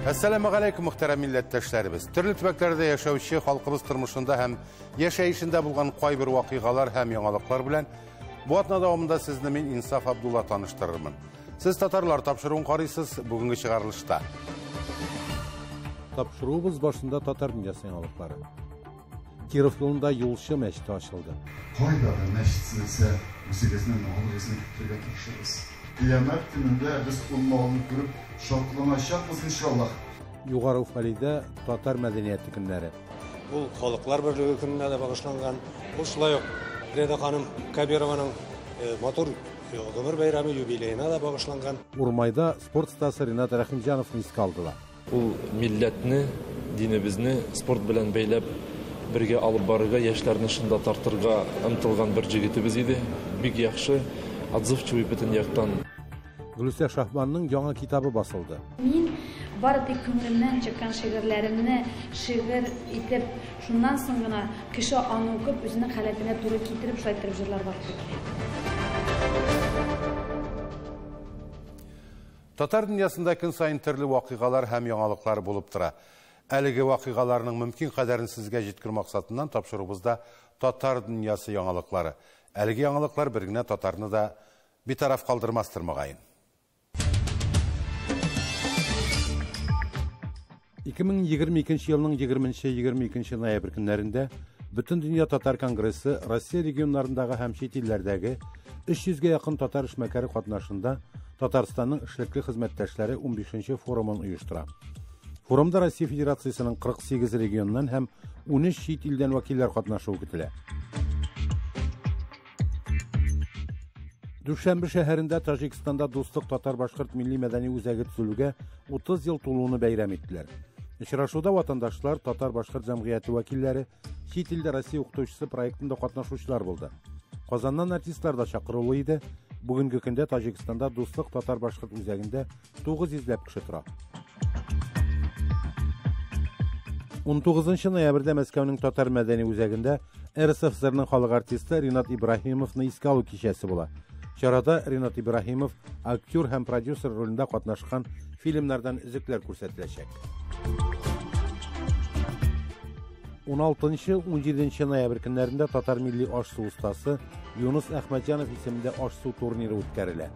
Assalamu alaikum muhterem milletteşlerimiz. Türlü tübeklerde yaşauşu halkımız tırmışında hem yaşayışında bulgan koy bir vakıgalar hem yangalıklar bilen bu atna davamında sizni min İnsaf Abdullah tanıştırırmın. Siz Tatarlar tapşırığın qarıysız bugünkü çıkarılışta. Tapşırığımız başında Tatar dünyası yangalıkları. Kirov yolunda Yolşu meşti açıldı. Koydağı meşti ise müsilesinin ağırlığını kütüle taşırız. Kıyamet gününde biz kulmağını görüp şartlanacakmız inşallah. Yukarı Ufali'de Tatar medeniyeti günleri. Bu Halklar Birliği gününe de bağışlangan. Bu şulay yok. Reda Hanım Kabirovanın motor ömür bayramı yubileyine de bağışlangan. Urmay'da sport stası Rinat Rahimcanov'un isk aldılar. Bu milletini, dinimizni sport bilen beylep birge alıp barıga, yaşlarını şında tartırga ımtılgan bir jigitimiz idi. Big yaxşı, atzyvçı bütün yaktan. Gülüsya Şahman'ın yana kitabı basıldı. Min barık köngülümden çıkan şiirlerimni şiir itip, şundan sonra kişi anı okup, özünün haletine doğru getirip, şuraytırıp jırlar var. Tatar dünyasında gün sayın türlü vakıgalar hem yangalıklar bulup tura. Əligi vakıgalarının mümkün kaderini sizge jitkir maksatından tapşırığımızda Tatar dünyası yangalıkları. Əligi yangalıklar birgine Tatarını da bir taraf kaldırmastır mıgayın. 2022 yılının 20-22 noyabr günlerinde bütün Dünya Tatar Kongresi Rossiya regionlarındaki hem şet illerdeki 300'ge yakın Tatar işmekeri katnaşında Tatarstan'ın işlikli hizmetteşleri 15. forumun uyuşturan. Forumda Rossiya Federasyası'nın 48 regionundan hem 13 şet ilden vakiller katnaşığı kütüle. Düşenbir şehirinde Tajikistan'da Dostluk Tatar Başkırt Milli Medeni Uzagi tüzülüge 30 yıl tuluğunu beyram ettiler. Işraşuda vatandaşlar, Tatar Başkırt Cemiyeti vakilleri, şet ilde Rossiya okutuşçusu proyektinde katnaşuşlar buldu. Kazandan artistler de çakırılıydı. Bugünkü günde Tajikistan'da Dostluk Tatar Başkırt Uzaginde 900 kişi tura. 19 noyabrda Moskva'nın Tatar Medeni Uzaginde RSFSR'nin halk artisti Rinat İbrahimov'ni iske alu kişesi bula. Şarada Rinat İbrahimov aktör hem prodüser rolünde katnaşkan filmlerden üzükler ko'rsatilecek. 16-17 noyabr günlerinde Tatar milli aşçı ustası Yunus Ahmedjanov isimli aşçı turniri o'tkazildi.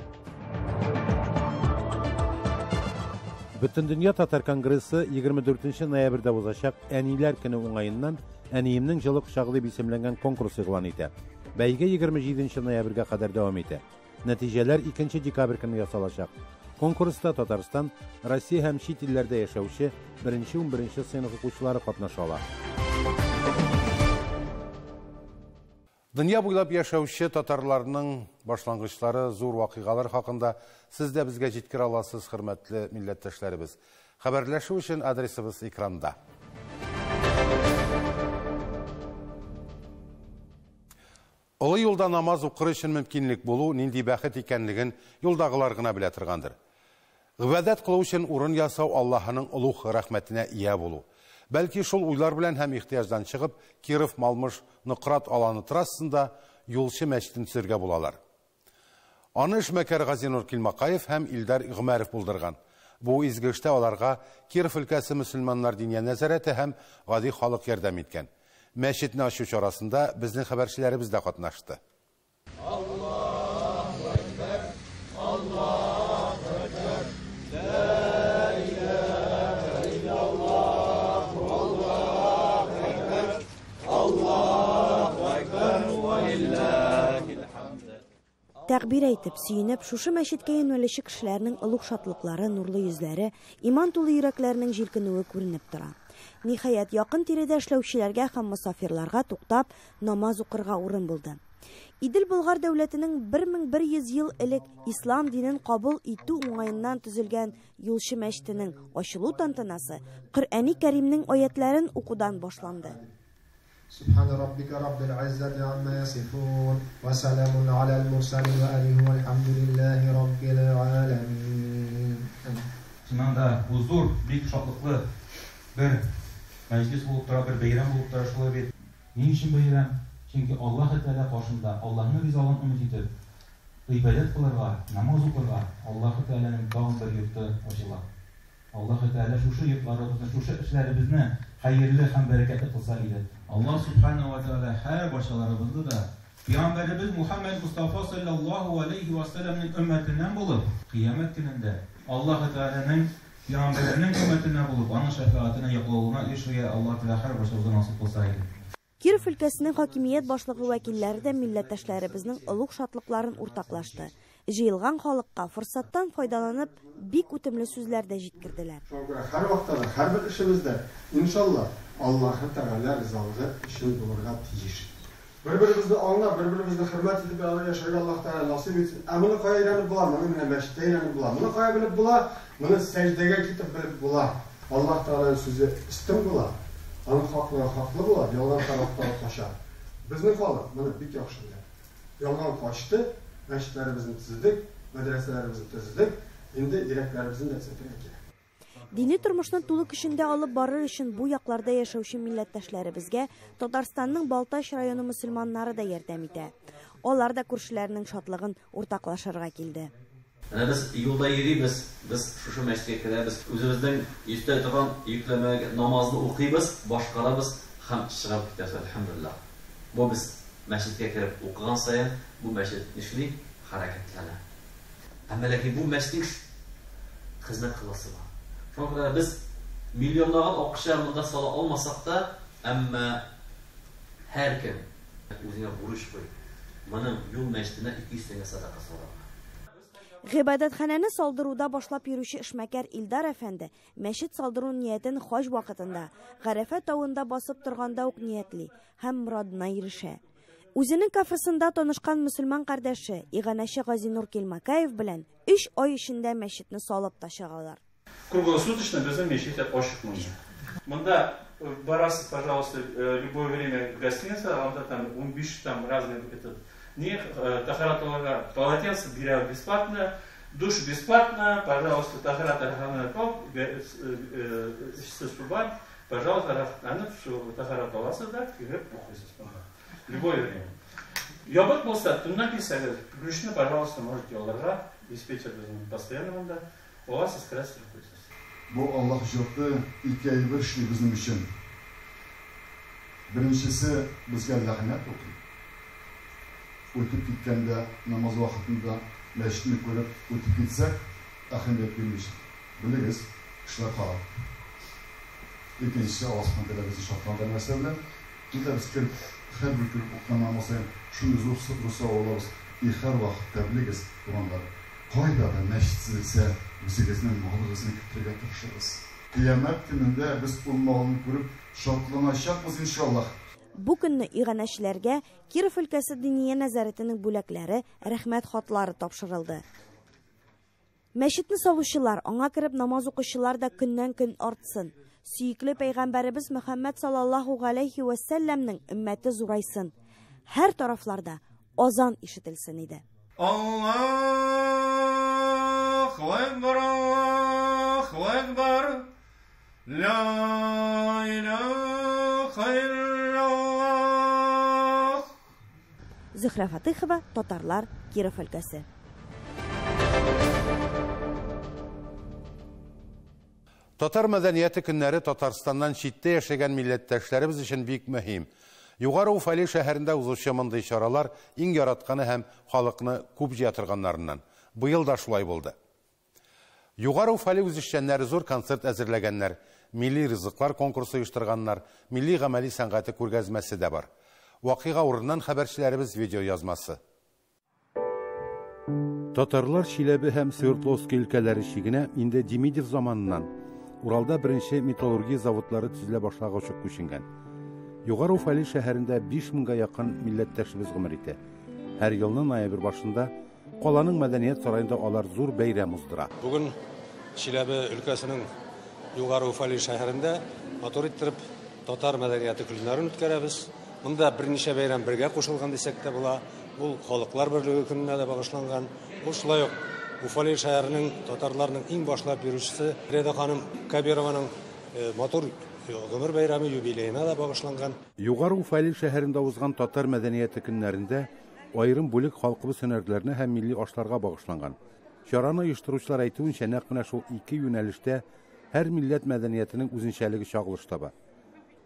Bütün Dünya Tatar Kongresi 24 noyabrda o'zashaq Aniler günü o'ngayından Aniyimning jili qushog'i deb isimlangan konkurs e'lon etdi. Beyge 27 noyabrga kadar devam etti. Neticeler 2 dekabr günü yasalacak. Konkursta Tataristan, Rossiya hem şet illerde yaşauşu 1-11 sınıf o'quvchilari qatnashadi. Dünya boylab yaşauşu Tatarlarının başlangıçları, zor vakıgalar hakkında siz de bizge jetkir alasız, hürmetli milletteşlerimiz. Haberleşu için adresimiz ekranda. Ulu yolda namaz oqır için mümkünlük bulu, nindi bəxet ekenligin yoldağılar gına bile tırgandır. İbadet kılı için urun yasav Allah'ının uluq rahmetine iya bulu. Belki şol uylar bilen hem ihtiyacdan çıkıp, Kirov Malmış Nıqrat alanı trasında Yolşu meştin sürge bulalar. Anı işmekeri Gazinur Kilmaqayev hem İldar İğmerif buldurgan. Bu izgişte olarga Kirov ülkesi Müslümanlar Diniye Nezareti hem gadi halık yerdem etken. Meşitini aşuş arasında bizning haberçilerimiz de katnaştı. Allahu Ekber, Allahu Ekber, La ilahe illallah, Allahu Ekber, Allahu Ekber, ve lillahil hamd. Təqbir etib, suyunub, şuşu məşidkə yönəlişi kişilərinin ılıq şatlıqları, nurlu yüzləri, iman dolu yüreklərinin jilkinüyü görünüb duran. Nihayet yakın tirede işlevçilerge hem misafirlarga to'xtab namaz oqırga o'rin buldu. İdil Bulgar devletinin 1100 yıl ilk İslam dinin kabul ettiği o'ngayından tüzülgen Yolşu meştinin açılу tantanası Kur'an-ı Kerim'nin ayetlerin okudan başlandı. Subhan rabbike rabbil izzati amma yasifun ve selamun alel mursalin ve alihi velhamdülillahi rabbil alemin. Şundan da huzur, büyük şatlıklı bir meclis bulup tura, bir beyram bulup tura şöyle bir. Niçin beyram? Çünkü Allah-u Teala karşında Allah'ın rizalığını ümit edip ibadet kılırlar, namaz okurlar. Allah-u Teala'nın dağın bir yurtta açılır. Аллаһу Тәала шушы йортларыбызны, шушы эшләребезне хәерле һәм бәрәкәтле кылса иде. Аллаһ Субханаһу ва Тәала һәр башаларыбызны да Пeygamberimiz Muhammed Mustafa sallallahu aleyhi ve sellem'in ümmetinden bulup, kıyamet gününde Allah-u Teala'nın Peygamberlerinin ümmetinden bulup, onun şefaatine yaklığına erişmeye Allah Teala her başımıza nasip olsaydı. Киров өлкәсенең хакимият башлыгы вәкилләре дә милләттәшләребезнең олуг шатлыкларын уртаклашты. Җыелган халыкка форсаттан файдаланып, бик үтемле сүзләр дә җиткерделәр. Һәр вакытта, һәр бер эшебездә, иншалла, Аллаһу Тәгалә ризалыгы өчен булырга тиеш. Bir-birimizni anlab, bir-birimizni hürmet edip yaşarga Allah Teala nasip etsin. Bunu kaya öğrenip bular, bunu meşte öğrenip bular. Bunu kaya bilip bular, bunu secdege gidip bilip bular. Allah Teala'nın sözü istim bular. Onun haklı bular, yoldan taraftan taşar. Bizning halı, bunu bir yaxşı bilir. Yoldan kaçtı, meşitlerimizni tizdik, medreselerimizni tizdik. Şimdi yüreklerimizin de sepirek. Dini тормышны тулы көчендә алып барыр өчен бу якларда яшәүче милләттәшләребезгә Татарстанның Балтач районы мөселманнары да ярдәм итә. Алар да күршеләрнең шатлыгын уртаклашырга килде. Biz yolda yürüyüz, biz şu meşreye kireriz. Özümüzden üstte tutan yüklemek, namazını okuyuz, başkalarımız hem çıkıp gideriz elhamdülillah. Bu biz meşreye kirip okuyan sayın, bu meşret işli hareketlerine. Ama lakin bu meşret hizmet kılası var. Çünkü biz milyonlarca okuşlarımızda sala olmasak da ama her kim özüne vuruş koyup benim yol meşrine 200 tane sadaka salar. Гыйбадәтханәне салдыруда башлап йөрүче эшмәкәр Илдар әфәнде мәчет салдыру ниятен хаҗ вакытында Гарәфә тавында басып торганда ук ниятли һәм морадына ирешә. Үзенең кафесында танышкан мөселман кардәше Иганәче Газинур Килмакаев белән 3 ай эчендә мәчетне салып та чыгалар. Круглосуточно безумие мечеть ашык мында. Мында барасыз, пожалуйста, любое время в гостинице, а там 15 там разные тахаратовага полотенце берем бесплатно, душ бесплатно, пожалуйста, тахаратовага пожалуйста, тахаратовасы да, любое время. Ябык болса, тунна писали, включно, пожалуйста, можете оларға, диспетчер постоянно мында, у вас искрас рахуйсыз. Bu Allah jotu iki ay bir işli bizim için. Birincisi bizge lanet okuyor. Ötüp gitgende namaz vaktinde meşrini koyup ötüp gitsek ahimiyet bilmiş. Biliriz, işler kalır. İkincisi Allah'ın bize şartlarında mesele. Bir de biz kirip her bir kirip okunan şunu Rus'a oluruz. Her vakitte biliriz duranlar. Koydada meşitsilse müzikesinin muhabbetini kütürge tırşırız. Kıyamet gününde biz bulmağını görüp şartlanacakmız inşallah. Бу көнне иганәчләргә Киров өлкәсе диния нәзарәтенең бүләкләре рәхмәт хатлары тапшырылды. Мәчетне салучылар, аңа кереп намаз укучылар да көннән-көн артсын. Сөйекле пәйгамбәребез Мөхәммәд саллаллаһу алейхи ва сәлләмнең өммәте зурайсын. Һәр тарафларда азан ишетелсен иде. Аллаһу акбар, Аллаһу акбар. Ла илаха илlallah. Зөһрә Фатыйхова, Татарлар, Киров өлкәсе. Татар мәдәнияте көннәре Татарстаннан читтә яшәгән милләттәшләребез өчен бик мөһим. Югары Уфали шәһәрендә узучы мондый чаралар иң яратканы һәм халыкны күп җыятырганнарыннан. Быел да шулай булды. Югары Уфали үзешчәннәре зур концерт әзерләгәннәр, милли ризыклар конкурсы оештырганнар, милли гамәли сәнгате күргәзмәсе дә бар. Вакыйга урыннан хәбәрчеләребез видео язмасы. Татарлар Чиләбе һәм Свердловск өлкәләре чигенә инде Демидов заманыннан Уралда беренче металлургия заводлары төзелә башлагычы күченгән. Югары Уфали шәһәрендә 5000-га якын милләттәшебез гомер итә. Һәр елның ноябрь башында каланың мәдәният сараенда алар зур бәйрәм уздыра. Бүген Чиләбе өлкәсенең Югары Уфали шәһәрендә матур иттереп татар мәдәнияте көннәрен үткәрәбез. Монда берничә бәйрәм бергә кушылган дисәк тә була. Бу халыклар берлеге көненә дә багышланган. Бу шулай ук Уфали шәһәренең татарларның иң башлап йөрүчесе Реда ханым Кабированың матур гомер бәйрәме юбилеена да багышланган. Югары Уфали шәһәрендә узган татар мәдәнияте көннәрендә айрым бүлек халкыбыз һөнәрләренә һәм милли ашларга багышланган. Чараны оештыручылар әйтүенчә, нәкъ менә шул ике юнәлештә Hər millət mədəniyyətinin üzünçəligi çağılış taba.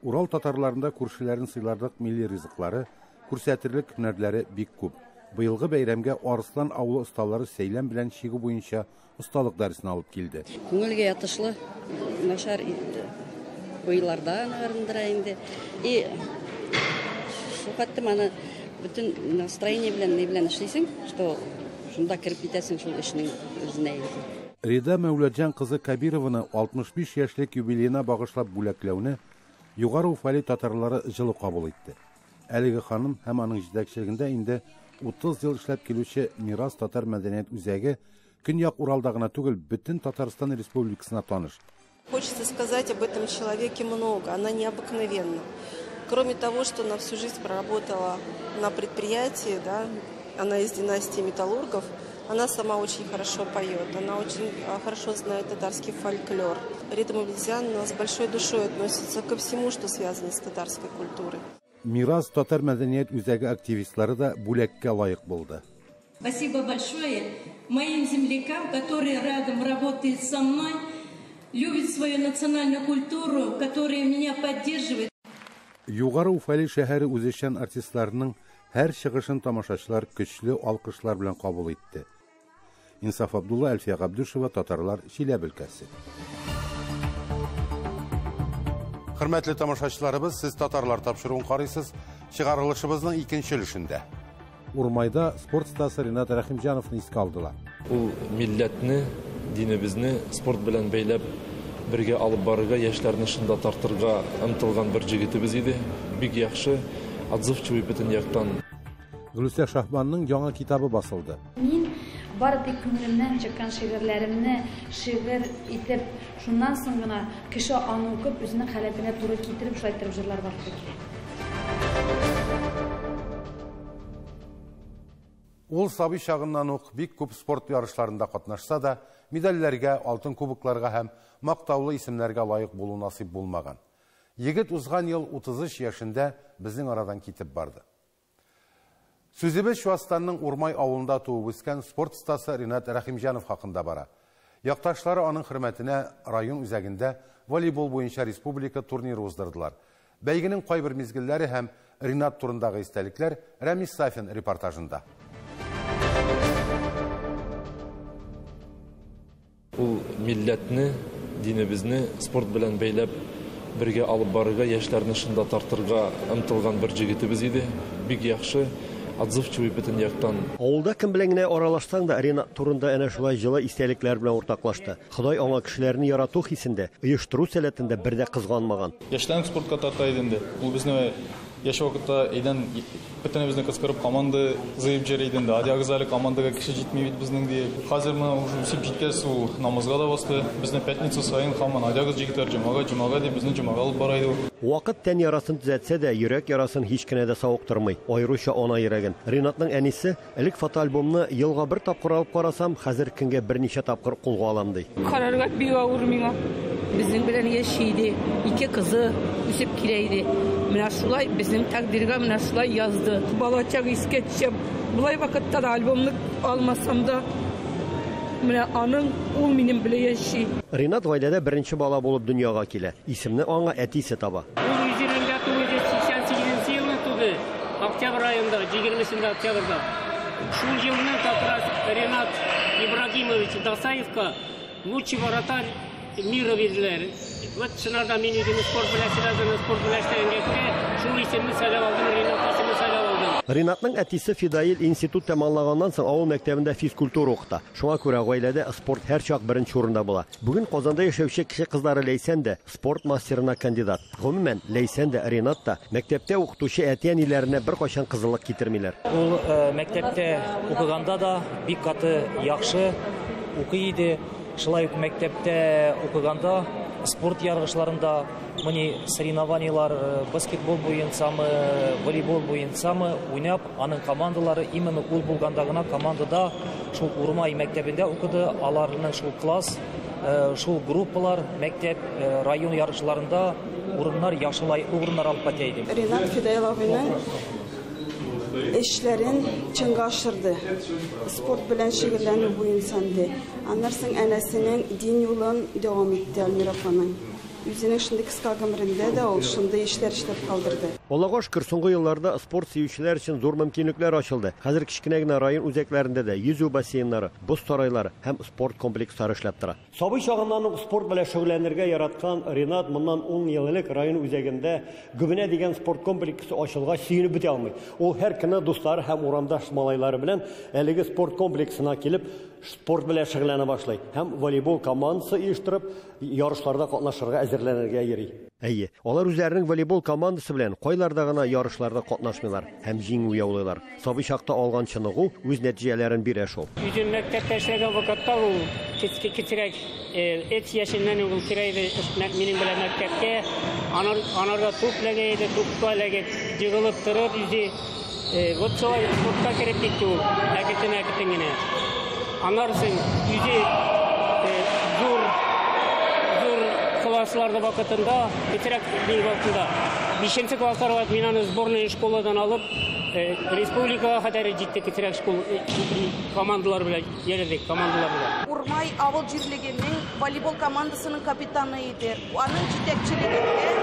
Ural tatarlarında kurşilərin sıylardıq milli rizıqları, kursətirlik hünərləri bik kub. Bıyılğı beyramga Arıslan avlu ustaları seylem bilen şiği boyunca ustalıq dərisini alıb geldi. Көңілге ятышлы, нашар бойлардан арындыра инде. И шуқатты маны бүтін настроение белән эшлисең, что шунда кирип китәсең шул эшнең үзенә инде. Рида Мәүләтҗан кызы Кабированы 65 яшьлек юбилейына багышлап бүләкләүне Югары Уфали татарлары җылы кабул итте. Әлеге ханым һәм аның җитәкчелегендә инде 30 ел эшләп килүче Мирас татар мәдәният үзәге Көньяк Уралда гына түгел, бөтен Татарстан Республикасына таныш. Хочется сказать об этом человеке много, она необыкновенна. Кроме того, что она всю жизнь проработала на предприятии, да, она из династии металлургов, она сама очень хорошо поет, она очень хорошо знает татарский фольклор. Рида Мәүләтҗан с большой душой относится ко всему, что связано с татарской культурой. Мирас татар мәдәният үзәге активистлары да бүләккә лайык булды. Спасибо большое моим землякам, которые рядом работают со мной, любят свою национальную культуру, которые меня поддерживают. Югары Уфали шәһәре үзешчән артистларының һәр чыгышын тамашачылар көчле алкышлар белән кабул итте. Инсаф Абдулла, Әлфия Габдушева, Татарлар, Чиләбе өлкәсе. Хөрмәтле тамашачыларыбыз, сез татарлар тапшыруын карыйсыз. Чыгарылышыбызның икенче өлешендә. Урмайда спорт стасы Ринат Рахимҗановны искә алдылар. Ул милләтне, динебезне спорт белән бәйләп бергә алып барырга, яшьләрне шунда тартырга омтылган бер җегетебез иде. Бик яхшы, отзывчивый бөтен яктан. Гөлүсә Шахбанның яңа китабы басылды. Мин бары тик күңелемнән чыккан шигырьләремне шигырь итеп, шуннан соң гына кеше аны укып, үзенең халәтенә туры китереп, шулай итеп җырларга кирәк. Ул сабый чагыннан ук бик күп спорт ярышларында катнашса да, медальләргә, алтын кубокларга һәм мактаулы исемнәргә лаек булу насип булмаган. Егет узган ел 33 яшендә безнең арадан китеп барды. Сүзебез Чуастанның Урмай авылында туып үскән спорт стасы Ринат Рахимҗанов хакында бара. Якташлары аның хөрмәтенә район үзәгендә волейбол буенча республика турниры уздырдылар. Бәйгенең кайбер мизгелләре һәм Ринат турындагы истәлекләр Рамис Сафин репортажында. Ул милләтне, динебезне спорт белән бәйләп бергә алып барырга, яшьләрне шунда тартырга омтылган бер җегетебез иде. Бик яхшы, отзывчивый бөтен яктан. Авылда кем белән генә аралашсаң да, Ринат турында әнә шулай җылы истәлекләр белән уртаклашты. Ходай аңа кешеләрне ярату хисендә, оештыру сәләтендә бер дә кызганмаган. Яшьләрне спортка тарта иде. Ул безне яшь вакытта әйдән бөтенебезне кыскырып команда зыеп җөрәйде инде. Адягызалы командага кеше җитмәй бит безнең ди. Хәзер менә уже үсеп җиткәс ул намазга да басты. Безне пятница сайын һаман адягыз җигетләр җомага дип безне җомага алып бара иде. Вакыт тән ярасын төзәтсә дә, йөрәк ярасын һич кенә дә савыктырмый. Айрыша ана йөрәген. Ринатның әнисе элек фотоальбомны елга бер тапкыр алып карасам, хәзер көнгә берничә тапкыр кулга алам ди. Карарга бик авыр миңа. Безнең белән яшиде, ике кызы үсеп килә иде. Менә шулай безнең тәкъдиргә менә шулай язды. Балачак искә төшеп, булай вакытта да альбомны алмасам да, менә аның ул минем белән яши. Ринат гаиләдә беренче бала булып дөньяга килә. Исемне аңа әтисе таба. Ул 1988 елны туды. Октябрь айында, 20 октябрьдә. Шул елны Ринат Ибрагимович Дасаевка лучший вратарь мира вердиләр. Вот шунарда мин үзем спорт белән связаны, спорт белән эшләгәнгә, шул исемне сайлап алдым, Ринат исемен сайлап алдым. Ринатның әтисе Фидаил институт тәмамлаганнан соң авыл мәктәбендә физкультура укыта. Шуңа күрә гаиләдә спорт һәр чак беренче урында була. Бүген Казанда яшәүче кеше кызлары Ләйсән дә спорт мастерына кандидат. Гомумән, Ләйсән дә Ринат та мәктәптә укытучы әти-әниләренә беркайчан кызыллык китермиләр. Ул мәктәптә укыганда да бик каты яхшы укый иде. Шулай ук мәктәптә укыганда спорт ярышларында мыни соревнованиялар баскетбол буенчамы, волейбол буенчамы уйнап, аның командалары именно ул булганда гына командада шул Урмай мәктәбендә укыды. Аларның шул класс, шул группалар мәктәп район ярышларында урыннар яшылай урыннар алып китә иде. Ринат Фидаиловның eşlerin çıngaşırdı. Sport bilen şehirlerini bu insandı. Anlarsın anasının din yolun devam etti Elmira Afanın. Yüzünün şimdi kısa ömründe de ol, şimdi işler kaldırdı. Allah'a şükür soңғы yıllarda sport sevişçiler için zor mümkünlükler açıldı. Hazır kichkinagina rayın özeklerinde de yüzü basseynleri, buz sarayları hem sport kompleksleri işlep tura. Sabı çağınlarının sport bilen şögülenlerge yaratkan Renat bundan 10 yıllık rayın özeginde Gübüne degen sport kompleksi açılga suyunu bite almayı. O her kına dostları hem oramdaş malayları bilen eligi sport kompleksine kelip sport bilen şögülene başlayı. Hem voleybol komandası uyuşturup yarışlarda katlaşırga azirlenirge yeri. Әйе, алар үзләренең волейбол командасы белән кайларда гына ярышларда катнашмыйлар һәм җиңү яулыйлар. Сабый чакта алган чыныгу үз нәтиҗәләрен бирә шул. Үзем мәктәптә эшләгән вакытта ул кичерәк эт яшеннән ул кирәйде минем белән мәктәпкә. Анарга туп ләгәйде, тупка ләгәйде, җыгылып торып үзе вот шулай спортка кереп китте ул. Әкетен генә. Анарсын үзе зур классларда вакытында, кечерәк бер вакытында 5нче классларга мин аны сборная школадан алып, республикага кадәр җитте кечерәк школ командалар белән йөрдек, командалар белән. Урмай авыл җирлегенең волейбол командасының капитаны иде. Аның җитәкчелегендә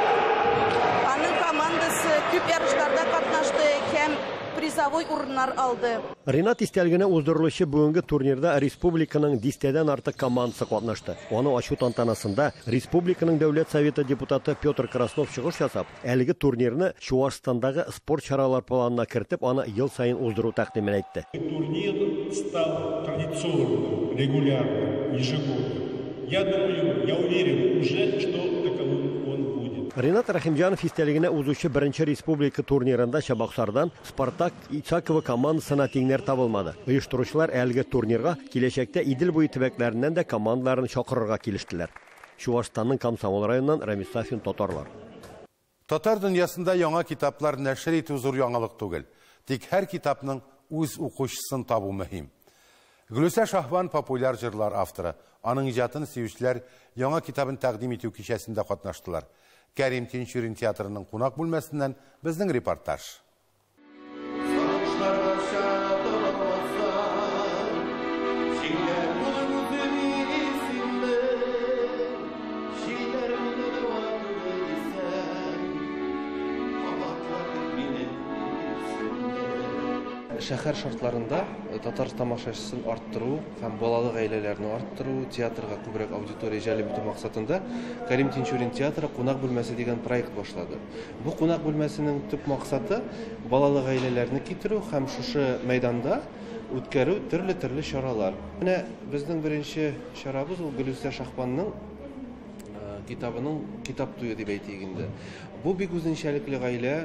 аның командасы күп ярышларда катнашты һәм призовой урыннар алды. Ренат истәлегенә уздырылучы бүгенге турнирда республиканың 10дән артык командасы катнашты. Аны ачу тантанасында республиканың дәүләт советы депутаты Петр Краснов чыгыш ясап, әлеге турнирны Чувашстандагы спорт чаралар планына кертеп, аны ел сайын уздыру тәкъдимен әйтте. Турнир стал традиционным, регулярным, ежегодным. Я думаю, я уверен уже, что таковым он будет. Ренат Рахимҗанов истәлегенә узучы беренче республика турнирында Чабаксардан Спартак Исакова командасына тиңнәр табылмады. Оештыручылар әлеге турнирга киләчәктә Идел буе төбәкләреннән дә командаларын чакырырга килештеләр. Чувашстанның Комсомол районыннан Рамис Сафин, татарлар. Татар дөньясында яңа китаплар нәшер итү зур яңалык түгел. Тик һәр китапның үз укучысын табу мөһим. Гөлүсә Шахбан популяр җырлар авторы. Аның иҗатын сөючеләр яңа китабын тәкъдим итү кичәсендә катнаштылар. Кәрим Тинчурин театрының кунак бүлмәсеннән безнең репортаж. Шәһәр шартларында татар тамашачысын арттыру һәм балалы гаиләләрне арттыру, театрга күбрәк аудитория җәлеп итү максатында Кәрим Тинчурин театры кунак бүлмәсе дигән проект башлады. Бу кунак бүлмәсенең төп максаты балалы гаиләләрне китерү һәм шушы мәйданда үткәрү төрле чаралар. Менә безнең беренче чарабыз ул Гөлүсә Шахбанның китабының китап туе дип әйтик инде. Бу бик үзенчәлекле гаилә,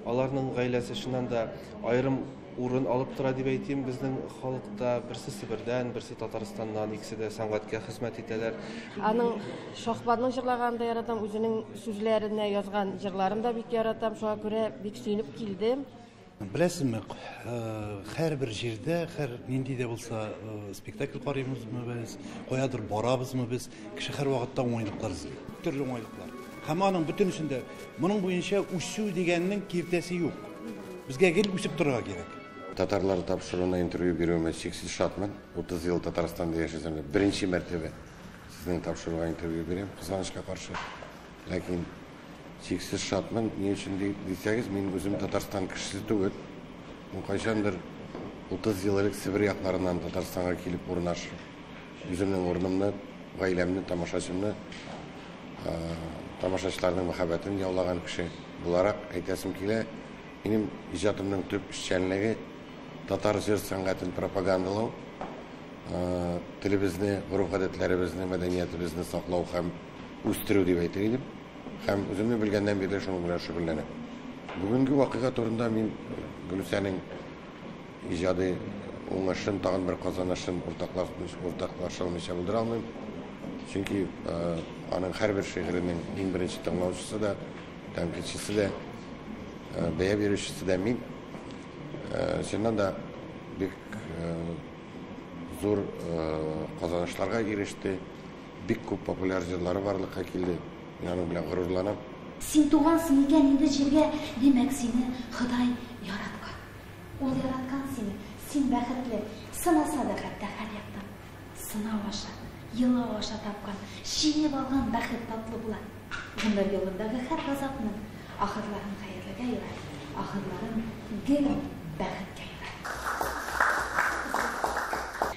аларның гаиләсе шуннан да аерым урын алып тора дип әйтим. Безнең халыкта берсе Себердән, берсе Татарстаннан, икесе дә сәнгатькә хезмәт итәләр. Аның Шахбанның җырлаганда яратам, үзенең сүзләренә язган җырларын да бик яратам. Шуңа күрә бик сөенеп килдем. Беләсезме, һәрбер җирдә, һәр нинди дә булса спектакль карыймызмы без, каядыр барабызмы без, кеше һәр вакытта уңайлыклар эзли. Төрле уңайлыклар. Һәм аның бөтен эшендә моның буенча үсү дигәннең киртәсе юк. Безгә гел үсеп торырга кирәк. Татарлар тапшыруына интервью беруыма чексиз шатмын. 30 ел Татарстанда яшәсәм, беренче мәртәбә сезнең тапшыруга интервью берем, кызганычка каршы. Ләкин чексиз шатмын. Ни өчен дисәгез, мин үзем Татарстан кешесе түгел. Кайчандыр 30 ел элек Себер якларыннан Татарстанга килеп урнашып, үземнең урынымны, гаиләмне, тамашачымны, тамашачыларның мәхәббәтен яулаган кеше буларак әйтәсем килә. Минем иҗатымның төп эшчәнлеге татар җыр сәнгатен пропагандалау, телебезне, гореф-гадәтләребезне, мәдәниятебезне саклау һәм үстерү дип әйтер идем. Һәм үземне белгәннән бирле шуның белән шөгыльләнәм. Бүгенге вакыйга турында мин Гөлүсәнең иҗады уңышын, тагын бер казанышын уртаклашылмыйча булдыра алмыйм. Чөнки аның һәрбер шигыренең иң беренче тыңлаучысы да, тәнкыйтьчесе дә, бәя бирүчесе дә мин. Чыннан да бик зур казанышларга иреште, бик күп популяр җырлары барлыкка килде. Мин аның белән горурланам. Син тугансың икән инде җиргә, димәк сине Ходай яраткан. Ул яраткан сине, син бәхетле, сынаса да хәтта һәр яктан. Сынау аша, елау аша тапкан, жеңеп алган бәхет татлы була. Гомер юлындагы һәр газапның ахырларын хәерлегә юрар, ахырларын гел бәхеткә юрар.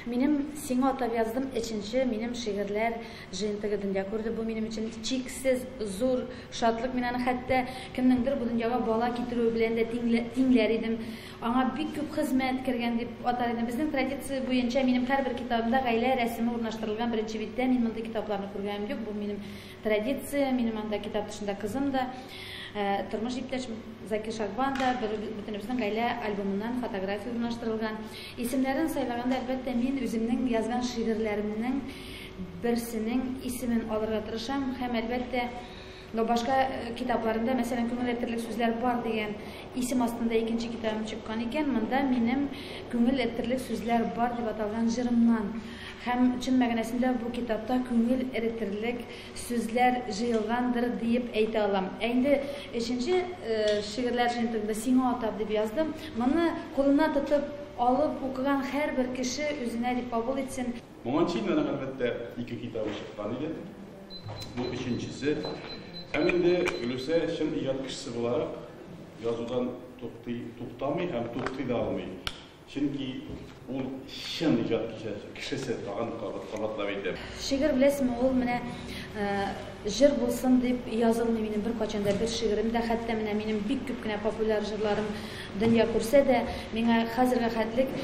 Минем сиңа атап яздым 3-нче минем шигырьләр җыентыгы дөнья күрде. Бу минем өчен чиксез зур шатлык. Мин аны хәтта кемнеңдер бу дөньяга бала китерү белән дә тиңләр идем. Аңа бик күп хезмәт кергән дип атар идем. Безнең традиция буенча минем һәрбер китабымда гаилә рәсеме урнаштырылган. Беренче биттә мин мондый китапларны күргәнем юк. Бу минем традиция. Минем анда китап тышында кызым да, тормыш иптәшем Закир Шагбан да, бөтенебезнең гаилә альбомыннан фотография урнаштырылган. Исемнәрен сайлаганда әлбәттә мин үземнең язган шигырьләремнең берсенең исемен алырга тырышам һәм әлбәттә башка китапларында, мәсәлән, күңел әйтерлек сүзләр бар дигән исем астында икенче китабым чыккан икән. Монда минем күңел әйтерлек сүзләр бар дип аталган җырымнан һәм чын мәгънәсендә бу китапта күңел әйтерлек сүзләр җыелгандыр дип әйтә алам. Инде 3-нче шигырьләр җыентыгында сиңа атап дип яздым. Моны кулына тотып алып укыган һәрбер кеше үзенә дип кабул итсен. Моңа чейин әлбәттә 2 китабы чыккан иде. Бу 3-нчесе. Һәм инде Гөлүсә чын иҗат кешесе буларак язудан туктамый һәм туктый да алмый. Чөнки ул чын иҗат кешесе тагын кабатлап әйтә. Шигырь беләсезме, ул менә җыр булсын дип язылмый минем бер качанда бер шигыремдә, хәтта менә минем бик күп кенә популяр җырларым дөнья күрсә дә, миңа хәзергә хәтлек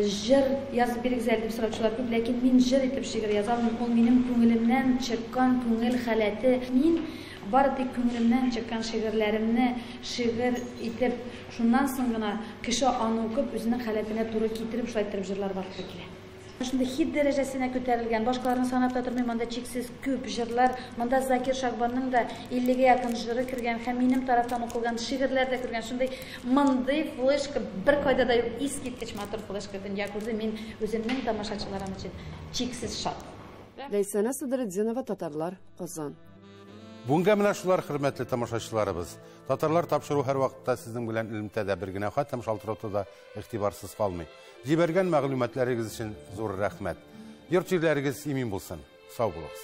җыр язып бирегез әле дип сораучылар күп, ләкин мин җыр итеп шигырь язам, ул минем күңелемнән чыккан күңел халәте. Мин бары тик күңелемнән чыккан шигырьләремне шигырь итеп, шуннан соң гына кеше аны укып, үзенең халәтенә туры китереп, шулай итеп җырлар барлыкка килә. Шунда хит дәрәҗәсенә күтәрелгән, башкаларны санап та тормыйм, монда чиксез күп җырлар, монда Закир Шагбанның да 50-гә якын җыры кергән һәм минем тарафтан укылган шигырьләр дә кергән. Шундай мондый флешка бер кайда да юк, искиткеч матур флешка дөнья күрде. Мин үземнең тамашачыларым өчен чиксез шат. Ләйсәнә Сыдырдинова, Татарлар, Казан. Бүгенге менә шулар, хөрмәтле тамашачыларыбыз. Татарлар тапшыру һәр вакытта сезнең белән элемтәдә бер генә хәтта шалтыратуда да игътибарсыз калмый. Җибәргән мәгълүматларыгыз өчен зур рәхмәт. Йорт җирләрегез имин булсын. Сау булыгыз.